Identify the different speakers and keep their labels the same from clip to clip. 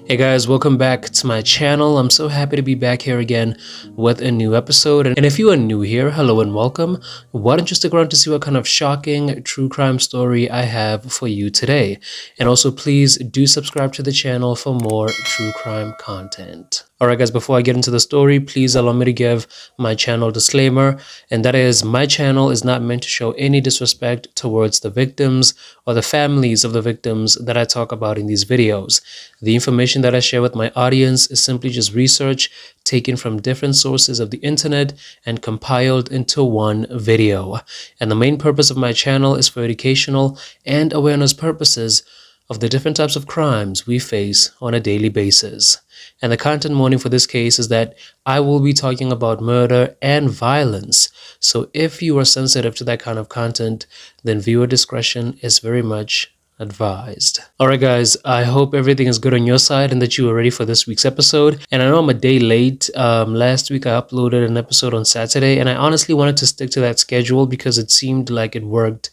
Speaker 1: Hey guys, welcome back to my channel. I'm so happy to be back here again with a new episode. And if you are new here, hello and welcome. Why don't you stick around to see what kind of shocking true crime story I have for you today. And also please do subscribe to the channel for more true crime content. Alright guys, before I get into the story, please allow me to give my channel disclaimer, and that is my channel is not meant to show any disrespect towards the victims or the families of the victims that I talk about in these videos. The information that I share with my audience is simply just research taken from different sources of the internet and compiled into one video. And the main purpose of my channel is for educational and awareness purposes of the different types of crimes we face on a daily basis. And the content warning for this case is that I will be talking about murder and violence. So if you are sensitive to that kind of content, then viewer discretion is very much advised. Alright guys, I hope everything is good on your side and that you are ready for this week's episode. And I know I'm a day late. Last week I uploaded an episode on Saturday, and I honestly wanted to stick to that schedule because it seemed like it worked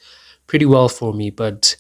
Speaker 1: pretty well for me. But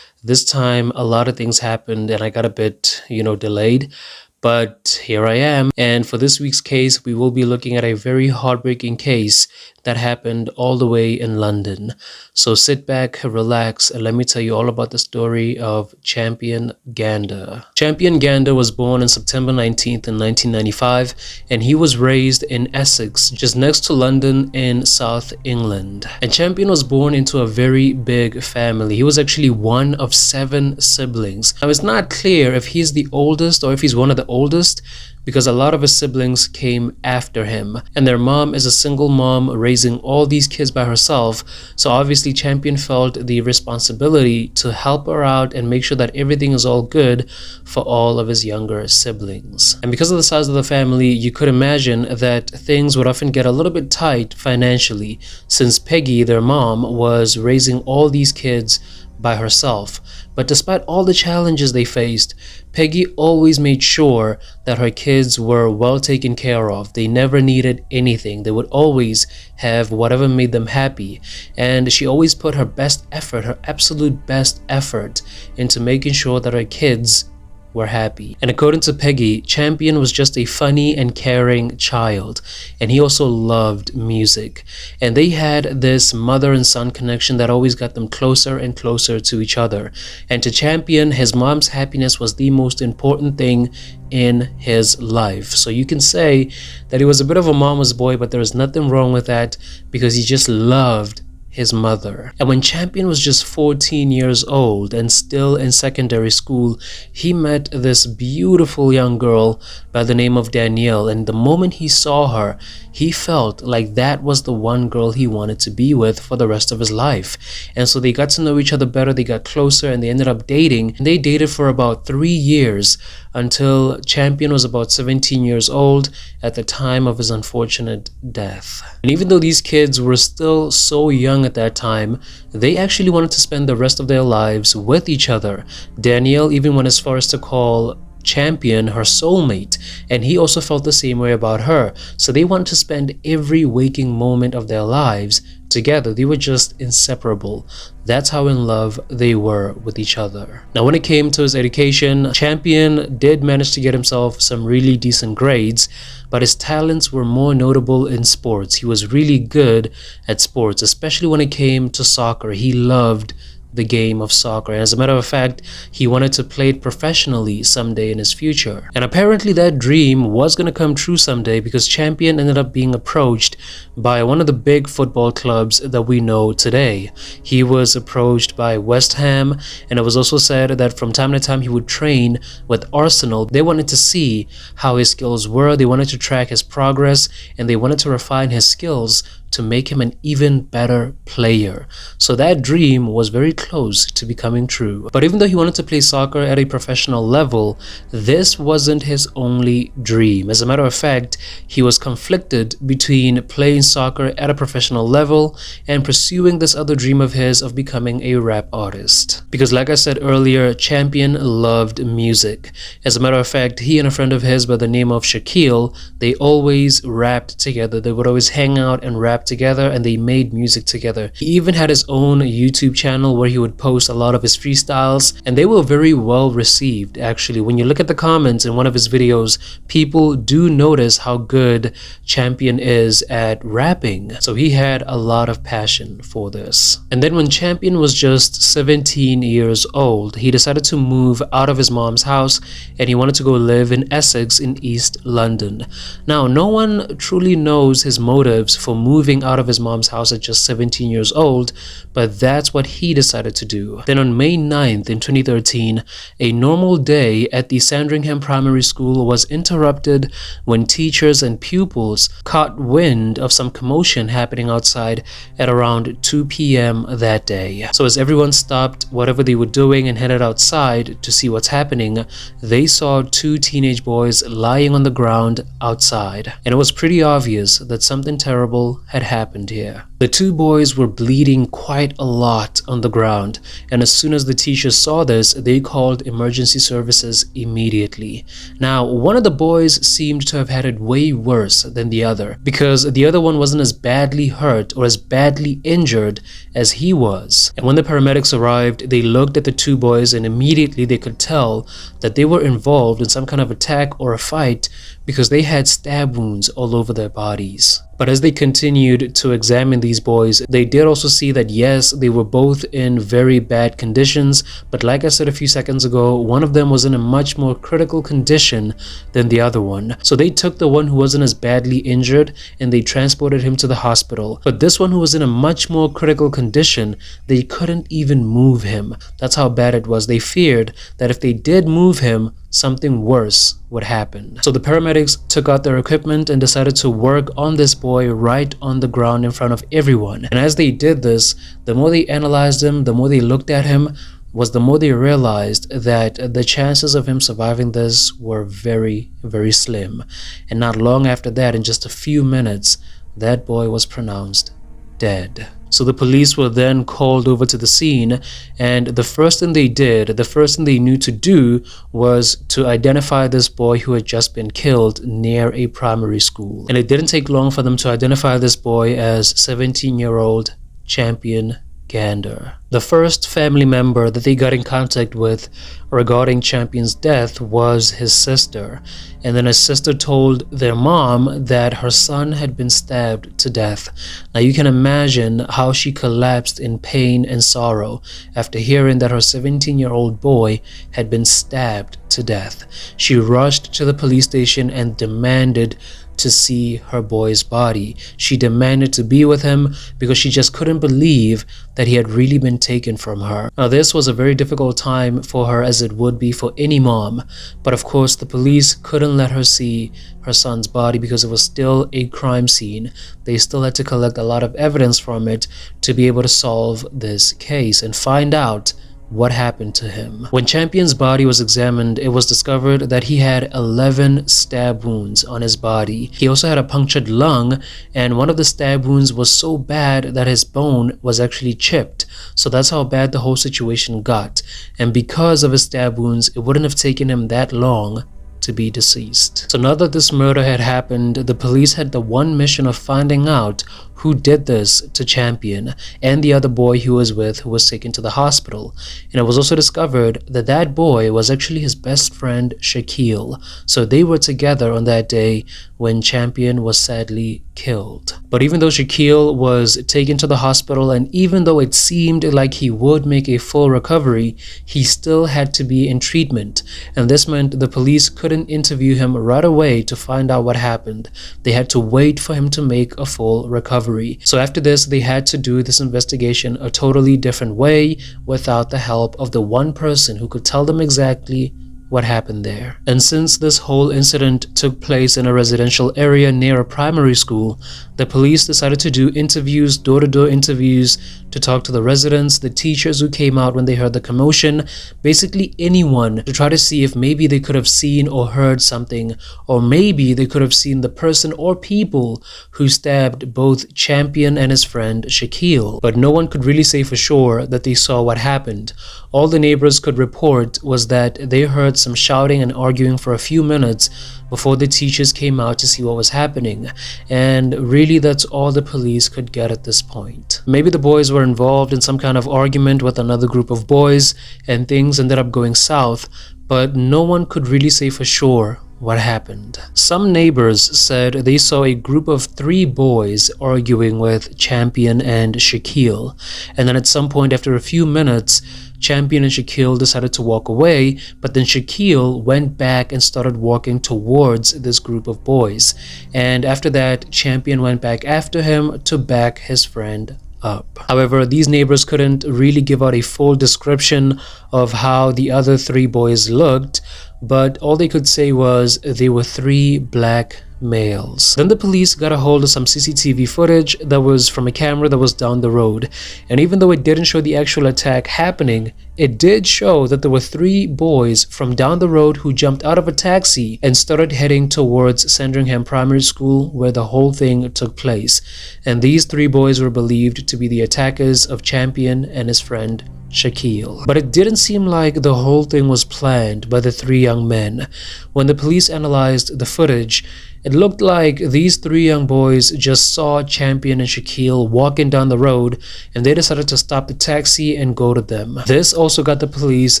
Speaker 1: this time a lot of things happened and I got a bit, delayed. But here I am, and for this week's case, we will be looking at a very heartbreaking case that happened all the way in London. So sit back, relax, and let me tell you all about the story of Champion Ganda. Champion Ganda was born on September 19th in 1995, and he was raised in Essex, just next to London in South England. And Champion was born into a very big family. He was actually one of 7 siblings. Now, it's not clear if he's the oldest or if he's one of the oldest, because a lot of his siblings came after him, and their mom is a single mom raising all these kids by herself. So obviously Champion felt the responsibility to help her out and make sure that everything is all good for all of his younger siblings. And because of the size of the family, you could imagine that things would often get a little bit tight financially, since Peggy, their mom, was raising all these kids by herself. But despite all the challenges they faced, Peggy always made sure that her kids were well taken care of. They never needed anything. They would always have whatever made them happy. And she always put her best effort, her absolute best effort, into making sure that her kids were happy. And according to Peggy, Champion was just a funny and caring child, and he also loved music. And they had this mother and son connection that always got them closer and closer to each other. And to Champion, his mom's happiness was the most important thing in his life. So you can say that he was a bit of a mama's boy, but there was nothing wrong with that because he just loved his mother. And when Champion was just 14 years old and still in secondary school, he met this beautiful young girl by the name of Danielle. And the moment he saw her, he felt like that was the one girl he wanted to be with for the rest of his life. And so they got to know each other better, they got closer, and they ended up dating. And they dated for about 3 years until Champion was about 17 years old at the time of his unfortunate death. And even though these kids were still so young at that time, they actually wanted to spend the rest of their lives with each other. Danielle even went as far as to call Champion her soulmate, and he also felt the same way about her. So they wanted to spend every waking moment of their lives together. They were just inseparable. That's how in love they were with each other. Now, when it came to his education, Champion did manage to get himself some really decent grades, but his talents were more notable in sports. He was really good at sports, especially when it came to soccer. He loved the game of soccer, and as a matter of fact, he wanted to play it professionally someday in his future. And apparently that dream was going to come true someday, because Champion ended up being approached by one of the big football clubs that we know today. He was approached by West Ham, and it was also said that from time to time he would train with Arsenal. They wanted to see how his skills were, they wanted to track his progress, and they wanted to refine his skills to make him an even better player. So that dream was very close to becoming true. But even though he wanted to play soccer at a professional level, this wasn't his only dream. As a matter of fact, he was conflicted between playing soccer at a professional level and pursuing this other dream of his of becoming a rap artist. Because like I said earlier, Champion loved music. As a matter of fact, he and a friend of his by the name of Shaquille, they always rapped together. They would always hang out and rap together, and they made music together. He even had his own YouTube channel where he he would post a lot of his freestyles, and they were very well received. Actually, when you look at the comments in one of his videos, people do notice how good Champion is at rapping. So he had a lot of passion for this. And then when Champion was just 17 years old, he decided to move out of his mom's house, and he wanted to go live in Essex in East London. Now, no one truly knows his motives for moving out of his mom's house at just 17 years old, but that's what he decided to do. Then on May 9th in 2013, a normal day at the Sandringham Primary School was interrupted when teachers and pupils caught wind of some commotion happening outside at around 2 p.m. that day. So as everyone stopped whatever they were doing and headed outside to see what's happening, they saw two teenage boys lying on the ground outside. And it was pretty obvious that something terrible had happened here. The two boys were bleeding quite a lot on the ground, and as soon as the teachers saw this, they called emergency services immediately. Now, one of the boys seemed to have had it way worse than the other, because the other one wasn't as badly hurt or as badly injured as he was. And when the paramedics arrived, they looked at the two boys, and immediately they could tell that they were involved in some kind of attack or a fight, because they had stab wounds all over their bodies. But as they continued to examine these boys, they did also see that yes, they were both in very bad conditions, but like I said a few seconds ago, one of them was in a much more critical condition than the other one. So they took the one who wasn't as badly injured and they transported him to the hospital. But this one who was in a much more critical condition, they couldn't even move him. That's how bad it was. They feared that if they did move him, something worse would happen. So the paramedics took out their equipment and decided to work on this boy right on the ground in front of everyone. And as they did this, the more they analyzed him, the more they looked at him, the more they realized that the chances of him surviving this were very, very slim. And not long after that, in just a few minutes, that boy was pronounced dead. So the police were then called over to the scene, and the first thing they knew to do was to identify this boy who had just been killed near a primary school. And it didn't take long for them to identify this boy as 17-year-old Champion Ganda. The first family member that they got in contact with regarding Champion's death was his sister, and then his sister told their mom that her son had been stabbed to death. Now you can imagine how she collapsed in pain and sorrow after hearing that her 17-year-old boy had been stabbed to death. She rushed to the police station and demanded to see her boy's body. She demanded to be with him because she just couldn't believe that he had really been taken from her. Now this was a very difficult time for her, as it would be for any mom, but of course the police couldn't let her see her son's body because it was still a crime scene. They still had to collect a lot of evidence from it to be able to solve this case and find out what happened to him. When Champion's body was examined, it was discovered that he had 11 stab wounds on his body. He also had a punctured lung, and one of the stab wounds was so bad that his bone was actually chipped. So that's how bad the whole situation got. And because of his stab wounds, it wouldn't have taken him that long to be deceased. So now that this murder had happened, the police had the one mission of finding out who did this to Champion and the other boy he was with, who was taken to the hospital. And it was also discovered that that boy was actually his best friend Shaquille. So they were together on that day when Champion was sadly killed. But even though Shaquille was taken to the hospital, and even though it seemed like he would make a full recovery, he still had to be in treatment. And this meant the police couldn't interview him right away to find out what happened. They had to wait for him to make a full recovery. So after this, they had to do this investigation a totally different way without the help of the one person who could tell them exactly what happened there. And since this whole incident took place in a residential area near a primary school, the police decided to do interviews, door-to-door interviews, to talk to the residents, the teachers who came out when they heard the commotion, basically anyone, to try to see if maybe they could have seen or heard something, or maybe they could have seen the person or people who stabbed both Champion and his friend Shaquille. But no one could really say for sure that they saw what happened. All the neighbors could report was that they heard some shouting and arguing for a few minutes before the teachers came out to see what was happening, and really that's all the police could get at this point. Maybe the boys were involved in some kind of argument with another group of boys and things ended up going south, but no one could really say for sure what happened. Some neighbors said they saw a group of 3 boys arguing with Champion and Shaquille, and then at some point after a few minutes, Champion and Shaquille decided to walk away, but then Shaquille went back and started walking towards this group of boys, and after that, Champion went back after him to back his friend up. However, these neighbors couldn't really give out a full description of how the other 3 boys looked, but all they could say was they were 3 black males. Then the police got a hold of some CCTV footage that was from a camera that was down the road, and even though it didn't show the actual attack happening, it did show that there were 3 boys from down the road who jumped out of a taxi and started heading towards Sandringham Primary School where the whole thing took place, and these 3 boys were believed to be the attackers of Champion and his friend Shaquille. But it didn't seem like the whole thing was planned by the 3 young men. When the police analyzed the footage, it looked like these 3 young boys just saw Champion and Shaquille walking down the road and they decided to stop the taxi and go to them. This also got the police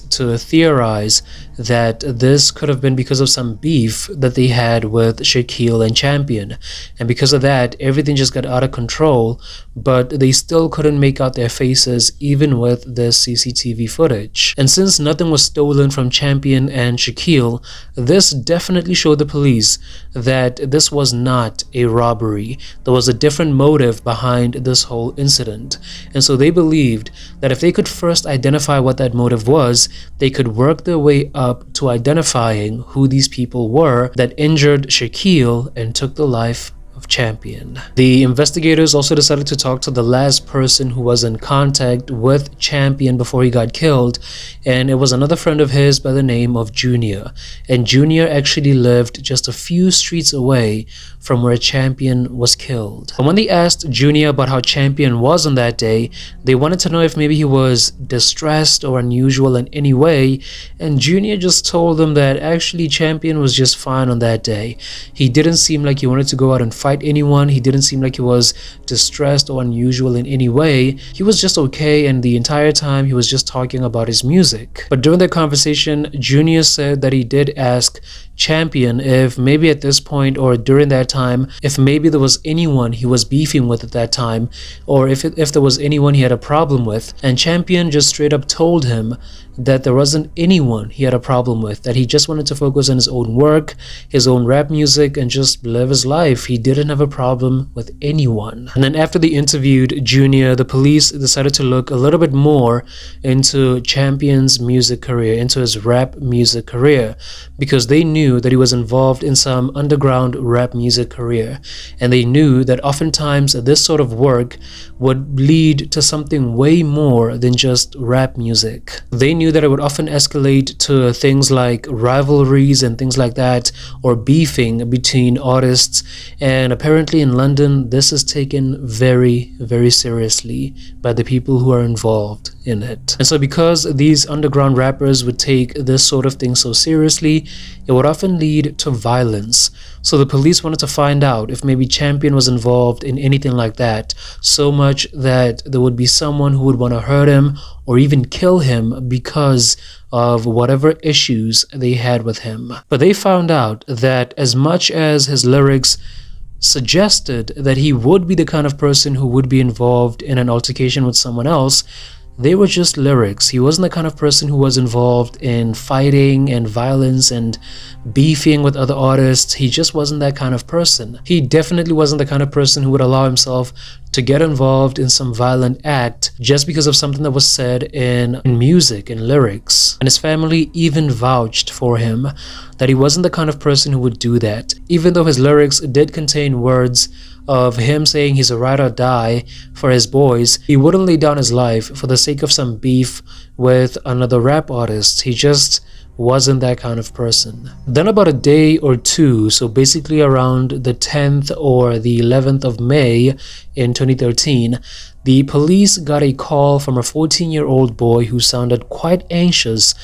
Speaker 1: to theorize that this could have been because of some beef that they had with Shaquille and Champion, and because of that everything just got out of control, but they still couldn't make out their faces even with this CCTV footage. And since nothing was stolen from Champion and Shaquille, this definitely showed the police that this was not a robbery. There was a different motive behind this whole incident, and so they believed that if they could first identify what that motive was, they could work their way up to identifying who these people were that injured Shaquille and took the life of Champion. The investigators also decided to talk to the last person who was in contact with Champion before he got killed, and it was another friend of his by the name of Junior. And Junior actually lived just a few streets away from where Champion was killed. And when they asked Junior about how Champion was on that day, they wanted to know if maybe he was distressed or unusual in any way, and Junior just told them that actually Champion was just fine on that day. He didn't seem like he wanted to go out and fight anyone. He didn't seem like he was distressed or unusual in any way. He was just okay, and the entire time he was just talking about his music. But during that conversation, Junior said that he did ask Champion if maybe at this point or during that time, if maybe there was anyone he was beefing with at that time, or if there was anyone he had a problem with, and Champion just straight up told him that there wasn't anyone he had a problem with, that he just wanted to focus on his own work, his own rap music, and just live his life. He didn't have a problem with anyone. And then after they interviewed Junior, the police decided to look a little bit more into Champion's music career, into his rap music career, because they knew that he was involved in some underground rap music career, and they knew that oftentimes this sort of work would lead to something way more than just rap music. They knew that it would often escalate to things like rivalries and things like that, or beefing between artists, and apparently in London this is taken very, very seriously by the people who are involved in it. And so because these underground rappers would take this sort of thing so seriously, it would often lead to violence. So the police wanted to find out if maybe Champion was involved in anything like that, so much that there would be someone who would want to hurt him or even kill him because of whatever issues they had with him. But they found out that as much as his lyrics suggested that he would be the kind of person who would be involved in an altercation with someone else, they were just lyrics. He wasn't the kind of person who was involved in fighting and violence and beefing with other artists. He just wasn't that kind of person. He definitely wasn't the kind of person who would allow himself to get involved in some violent act just because of something that was said in music and lyrics. And his family even vouched for him that he wasn't the kind of person who would do that. Even though his lyrics did contain words of him saying he's a ride or die for his boys, he wouldn't lay down his life for the sake of some beef with another rap artist. He just wasn't that kind of person. Then about a day or two, so basically around the 10th or the 11th of May in 2013, the police got a call from a 14-year-old boy who sounded quite anxious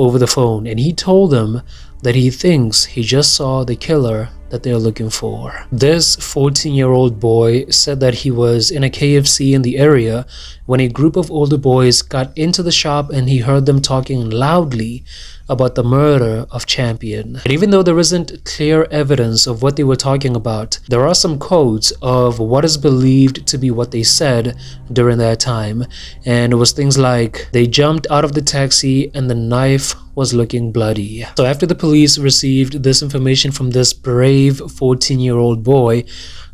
Speaker 1: over the phone, and he told them that he thinks he just saw the killer that they're looking for. This 14-year-old boy said that he was in a KFC in the area when a group of older boys got into the shop and he heard them talking loudly about the murder of Champion. And even though there isn't clear evidence of what they were talking about, there are some quotes of what is believed to be what they said during that time. And it was things like, they jumped out of the taxi and the knife was looking bloody. So after the police received this information from this brave 14-year-old boy,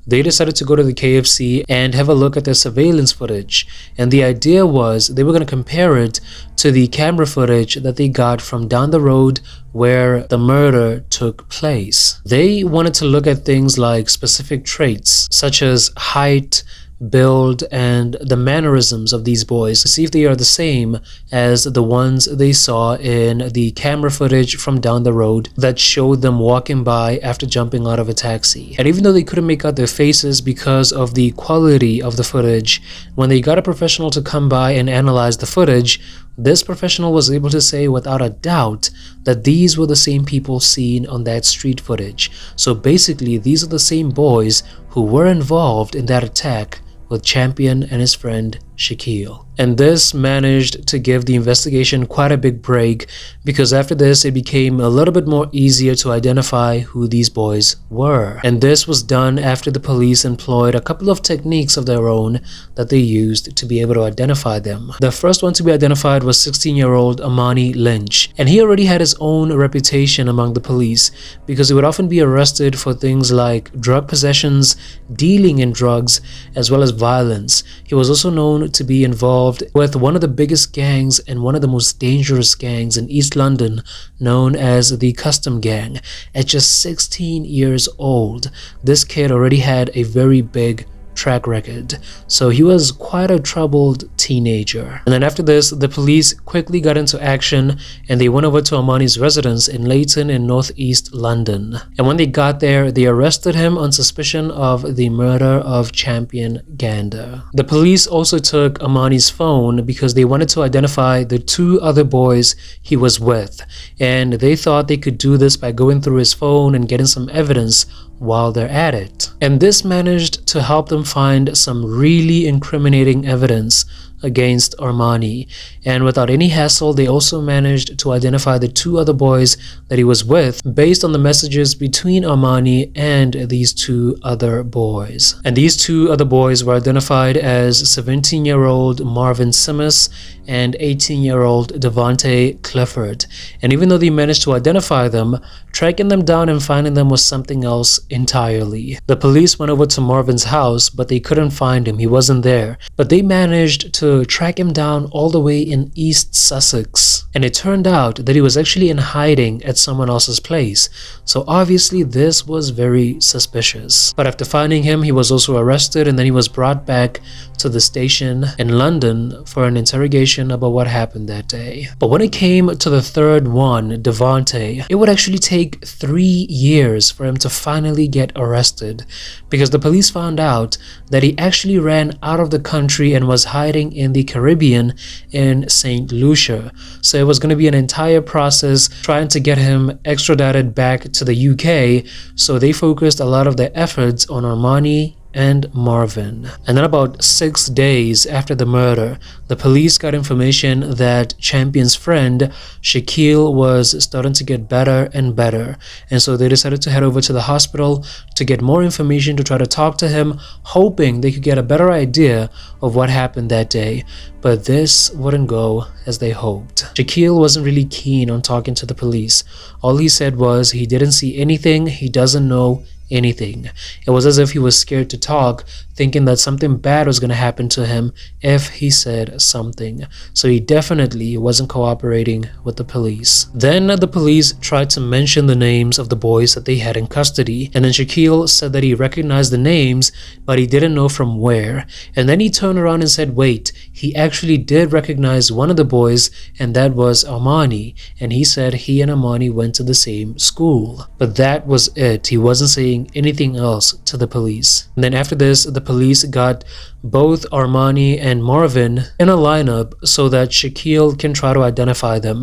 Speaker 1: they decided to go to the KFC and have a look at their surveillance footage. And the idea was they were going to compare it to the camera footage that they got from down the road where the murder took place. They wanted to look at things like specific traits such as height, build, and the mannerisms of these boys to see if they are the same as the ones they saw in the camera footage from down the road that showed them walking by after jumping out of a taxi. And even though they couldn't make out their faces because of the quality of the footage, when they got a professional to come by and analyze the footage, this professional was able to say without a doubt that these were the same people seen on that street footage. So basically, these are the same boys who were involved in that attack with Champion and his friend Shaquille. And this managed to give the investigation quite a big break, because after this it became a little bit more easier to identify who these boys were. And this was done after the police employed a couple of techniques of their own that they used to be able to identify them. The first one to be identified was 16-year-old Amani Lynch, and he already had his own reputation among the police because he would often be arrested for things like drug possessions, dealing in drugs, as well as violence. He was also known to be involved with one of the biggest gangs and one of the most dangerous gangs in East London, known as the Custom Gang. At just 16 years old, this kid already had a very big track record, so he was quite a troubled teenager. And then after this, the police quickly got into action and they went over to Amani's residence in Leighton in northeast London. And when they got there, they arrested him on suspicion of the murder of Champion Ganda. The police also took Amani's phone because they wanted to identify the two other boys he was with, and they thought they could do this by going through his phone and getting some evidence while they're at it. And this managed to help them find some really incriminating evidence against Armani. And without any hassle, they also managed to identify the two other boys that he was with based on the messages between Armani and these two other boys. And these two other boys were identified as 17-year-old Marvin Simmons and 18-year-old Devontae Clifford. And even though they managed to identify them, tracking them down and finding them was something else entirely. The police went over to Marvin's house, but they couldn't find him. He wasn't there. But they managed to track him down all the way in East Sussex. And it turned out that he was actually in hiding at someone else's place. So obviously this was very suspicious. But after finding him, he was also arrested, and then he was brought back to the station in London for an interrogation about what happened that day. But when it came to the third one, Devontae, it would actually take 3 years for him to finally get arrested, because the police found out that he actually ran out of the country and was hiding in the Caribbean in St. Lucia. So it was going to be an entire process trying to get him extradited back to the UK, so they focused a lot of their efforts on Armani and Marvin. And then about 6 days after the murder, the police got information that Champion's friend Shaquille was starting to get better and better, and so they decided to head over to the hospital to get more information to try to talk to him, hoping they could get a better idea of what happened that day. But this wouldn't go as they hoped. Shaquille wasn't really keen on talking to the police. All he said was he didn't see anything, he doesn't know anything. It was as if he was scared to talk, thinking that something bad was going to happen to him if he said something. So he definitely wasn't cooperating with the police. Then the police tried to mention the names of the boys that they had in custody, and then Shaquille said that he recognized the names, but he didn't know from where. And then he turned around and said, wait, he actually did recognize one of the boys, and that was Armani, and he said he and Armani went to the same school. But that was it. He wasn't saying anything else to the police. And then after this, the police got both Armani and Marvin in a lineup so that Shaquille can try to identify them.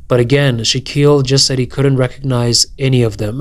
Speaker 1: But again, Shaquille just said he couldn't recognize any of them.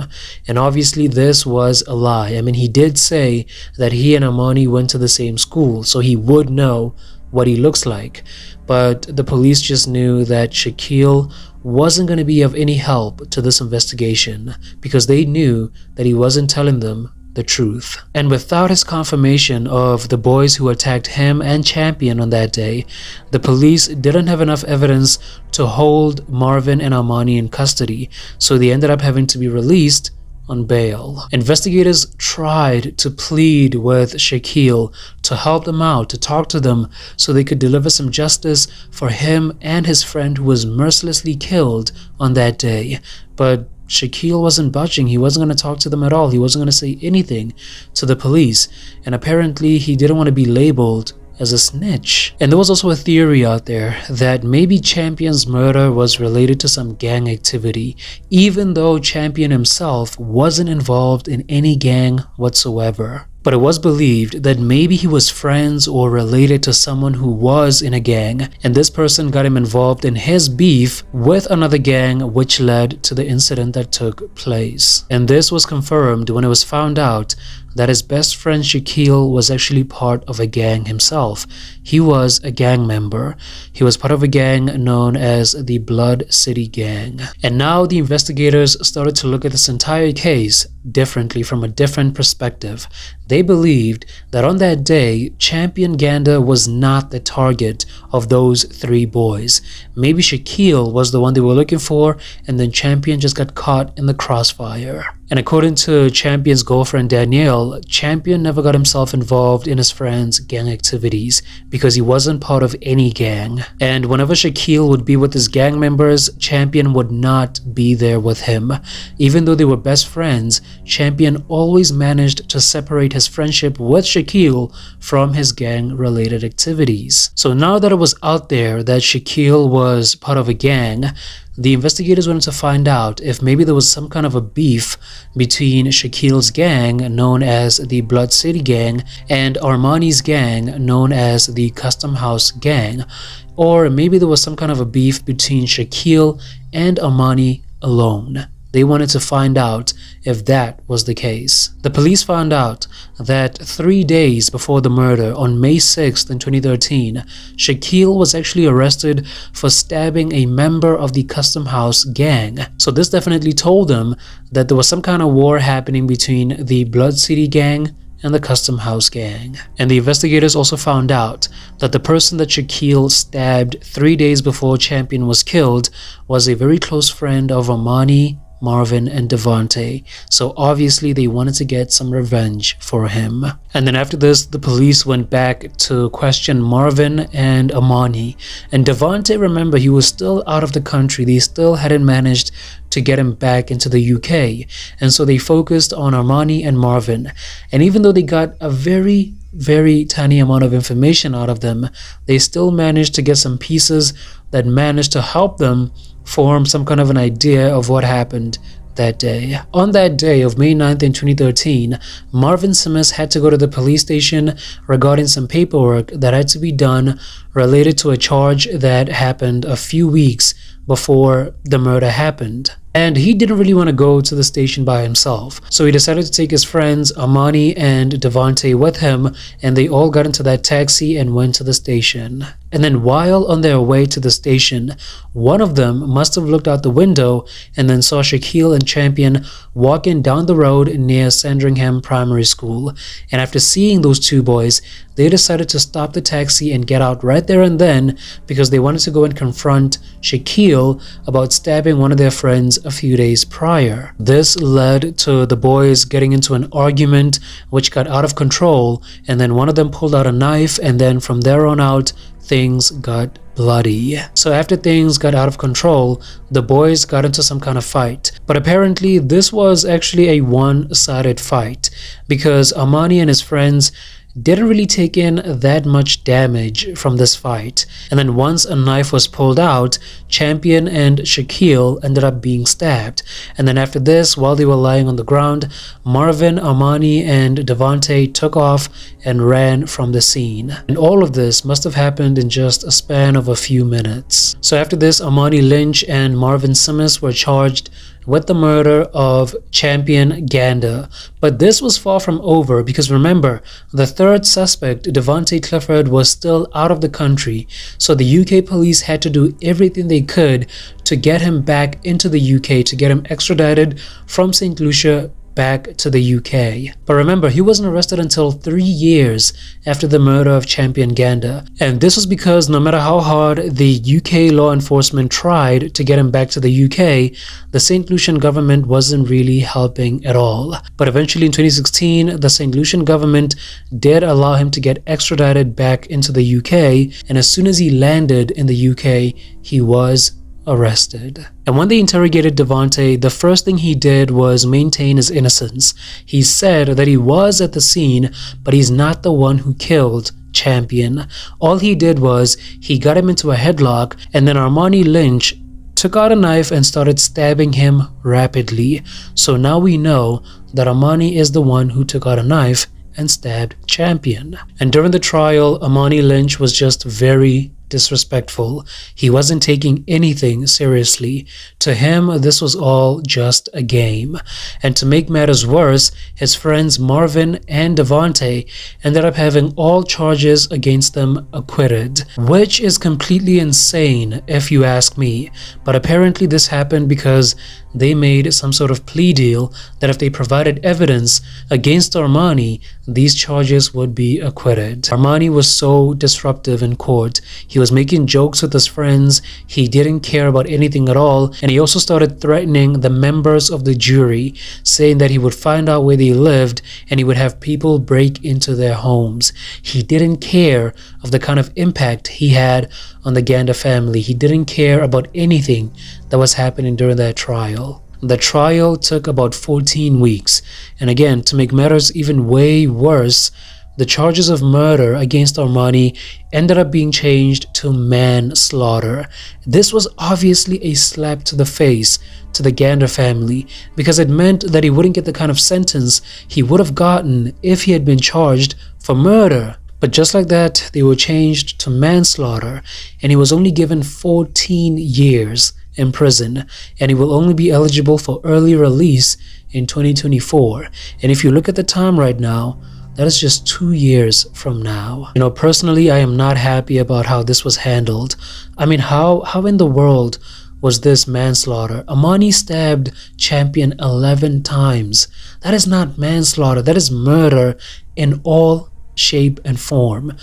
Speaker 1: And obviously this was a lie. I mean, he did say that he and Amani went to the same school, so he would know what he looks like. But the police just knew that Shaquille wasn't going to be of any help to this investigation because they knew that he wasn't telling them the truth. And without his confirmation of the boys who attacked him and Champion on that day, the police didn't have enough evidence to hold Marvin and Amani in custody, so they ended up having to be released on bail. Investigators tried to plead with Shaquille to help them out, to talk to them so they could deliver some justice for him and his friend who was mercilessly killed on that day. But Shaquille wasn't budging. He wasn't going to talk to them at all. He wasn't going to say anything to the police. And apparently he didn't want to be labeled as a snitch. And there was also a theory out there that maybe Champion's murder was related to some gang activity, even though Champion himself wasn't involved in any gang whatsoever. But it was believed that maybe he was friends or related to someone who was in a gang, and this person got him involved in his beef with another gang, which led to the incident that took place. And this was confirmed when it was found out that his best friend Shaquille was actually part of a gang himself. He was a gang member. He was part of a gang known as the Blood City Gang. And now the investigators started to look at this entire case differently, from a different perspective. They believed that on that day, Champion Ganda was not the target of those three boys. Maybe Shaquille was the one they were looking for, and then Champion just got caught in the crossfire. And according to Champion's girlfriend Danielle, Champion never got himself involved in his friend's gang activities because he wasn't part of any gang. And whenever Shaquille would be with his gang members, Champion would not be there with him. Even though they were best friends, Champion always managed to separate his friendship with Shaquille from his gang-related activities. So now that it was out there that Shaquille was part of a gang, the investigators wanted to find out if maybe there was some kind of a beef between Shaquille's gang, known as the Blood City Gang, and Armani's gang, known as the Custom House Gang. Or maybe there was some kind of a beef between Shaquille and Amani alone. They wanted to find out if that was the case. The police found out that 3 days before the murder, on May 6th in 2013, Shaquille was actually arrested for stabbing a member of the Custom House Gang. So this definitely told them that there was some kind of war happening between the Blood City Gang and the Custom House Gang. And the investigators also found out that the person that Shaquille stabbed 3 days before Champion was killed was a very close friend of Amani, Marvin, and Devontae. So obviously they wanted to get some revenge for him. And then after this, the police went back to question Marvin and Amani. And Devontae, remember, he was still out of the country. They still hadn't managed to get him back into the UK. And so they focused on Amani and Marvin. And even though they got a very tiny amount of information out of them, they still managed to get some pieces that managed to help them form some kind of an idea of what happened that day. On that day of May 9th in 2013, Marvin Simmons had to go to the police station regarding some paperwork that had to be done related to a charge that happened a few weeks before the murder happened. And he didn't really want to go to the station by himself, so he decided to take his friends Amani and Devontae with him, and they all got into that taxi and went to the station. And then while on their way to the station, one of them must have looked out the window and then saw Shaquille and Champion walking down the road near Sandringham Primary School. And after seeing those two boys, they decided to stop the taxi and get out right there and then because they wanted to go and confront Shaquille about stabbing one of their friends a few days prior. This led to the boys getting into an argument which got out of control, and then one of them pulled out a knife, and then from there on out, things got bloody. So after things got out of control, the boys got into some kind of fight. But apparently this was actually a one-sided fight because Amani and his friends didn't really take in that much damage from this fight. And then once a knife was pulled out, Champion and Shaquille ended up being stabbed. And then after this, while they were lying on the ground, Marvin, Amani, and Devontae took off and ran from the scene. And all of this must have happened in just a span of a few minutes. So after this, Amani Lynch and Marvin Simmons were charged with the murder of Champion Ganda. But this was far from over, because remember, the third suspect, Devontae Clifford, was still out of the country. So the UK police had to do everything they could to get him back into the UK, to get him extradited from St. Lucia back to the UK. But remember, he wasn't arrested until 3 years after the murder of Champion Ganda. And this was because no matter how hard the UK law enforcement tried to get him back to the UK, the St. Lucian government wasn't really helping at all. But eventually in 2016, the St. Lucian government did allow him to get extradited back into the UK. And as soon as he landed in the UK, he was arrested. And when they interrogated Devontae, the first thing he did was maintain his innocence. He said that he was at the scene, but he's not the one who killed Champion. All he did was he got him into a headlock, and then Amani Lynch took out a knife and started stabbing him rapidly. So now we know that Amani is the one who took out a knife and stabbed Champion. And during the trial, Amani Lynch was just very disrespectful. He wasn't taking anything seriously. To him, this was all just a game. And to make matters worse, his friends Marvin and Devontae ended up having all charges against them acquitted, which is completely insane if you ask me. But apparently this happened because they made some sort of plea deal that if they provided evidence against Armani, these charges would be acquitted. Armani was so disruptive in court. He was making jokes with his friends, he didn't care about anything at all, and he also started threatening the members of the jury, saying that he would find out where they lived and he would have people break into their homes. He didn't care of the kind of impact he had on the Ganda family. He didn't care about anything that was happening during that trial. The trial took about 14 weeks, and again, to make matters even way worse, the charges of murder against Armani ended up being changed to manslaughter. This was obviously a slap to the face to the Ganda family, because it meant that he wouldn't get the kind of sentence he would have gotten if he had been charged for murder. But just like that, they were changed to manslaughter, and he was only given 14 years in prison, and he will only be eligible for early release in 2024. And if you look at the time right now, that is just 2 years from now. You know, personally, I am not happy about how this was handled. I mean, how in the world was this manslaughter? Amani stabbed Champion 11 times. That is not manslaughter. That is murder in all shape and form.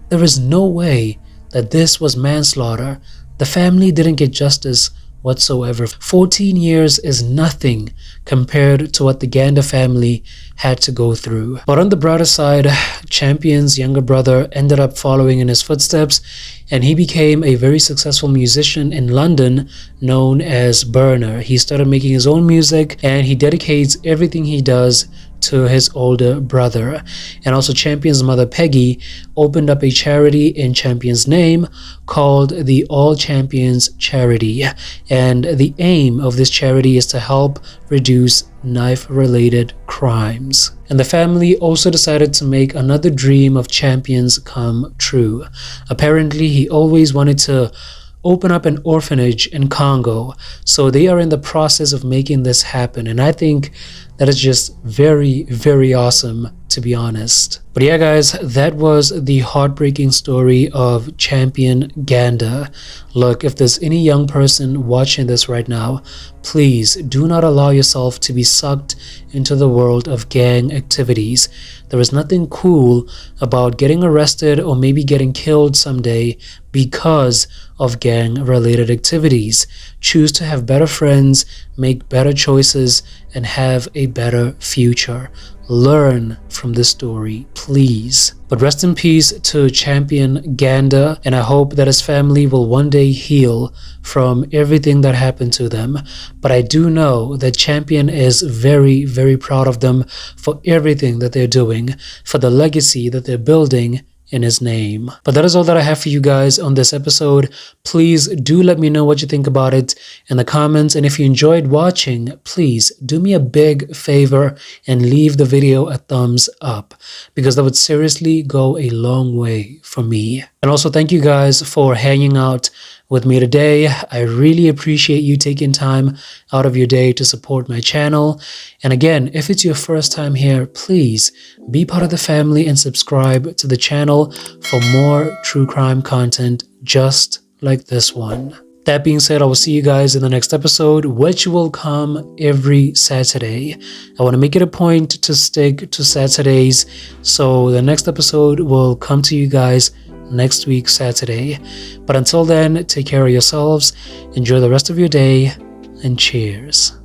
Speaker 1: There is no way that this was manslaughter. The family didn't get justice whatsoever. 14 years is nothing compared to what the Ganda family had to go through. But on the brighter side, Champion's younger brother ended up following in his footsteps, and he became a very successful musician in London known as Burner. He started making his own music, and he dedicates everything he does to his older brother. And also Champion's mother Peggy opened up a charity in Champion's name called the All Champions Charity, and the aim of this charity is to help reduce knife-related crimes. And the family also decided to make another dream of Champion's come true. Apparently he always wanted to open up an orphanage in Congo, so they are in the process of making this happen, and I think that is just very, very awesome, to be honest. But yeah guys, that was the heartbreaking story of Champion Ganda. Look, if there's any young person watching this right now, please do not allow yourself to be sucked into the world of gang activities. There is nothing cool about getting arrested or maybe getting killed someday because of gang-related activities. Choose to have better friends, make better choices, and have a better future. learn from this story, please. But rest in peace to Champion Ganda, and I hope that his family will one day heal from everything that happened to them. But I do know that Champion is very, very proud of them for everything that they're doing, for the legacy that they're building in his name. But that is all that I have for you guys on this episode. Please do let me know what you think about it in the comments, and if you enjoyed watching, please do me a big favor and leave the video a thumbs up, because that would seriously go a long way for me. And also thank you guys for hanging out with me today. I really appreciate you taking time out of your day to support my channel. And again, if it's your first time here, please be part of the family and subscribe to the channel for more true crime content just like this one. That being said, I will see you guys in the next episode, which will come every Saturday. I want to make it a point to stick to Saturdays, so the next episode will come to you guys next week, Saturday. But until then, take care of yourselves, enjoy the rest of your day, and cheers.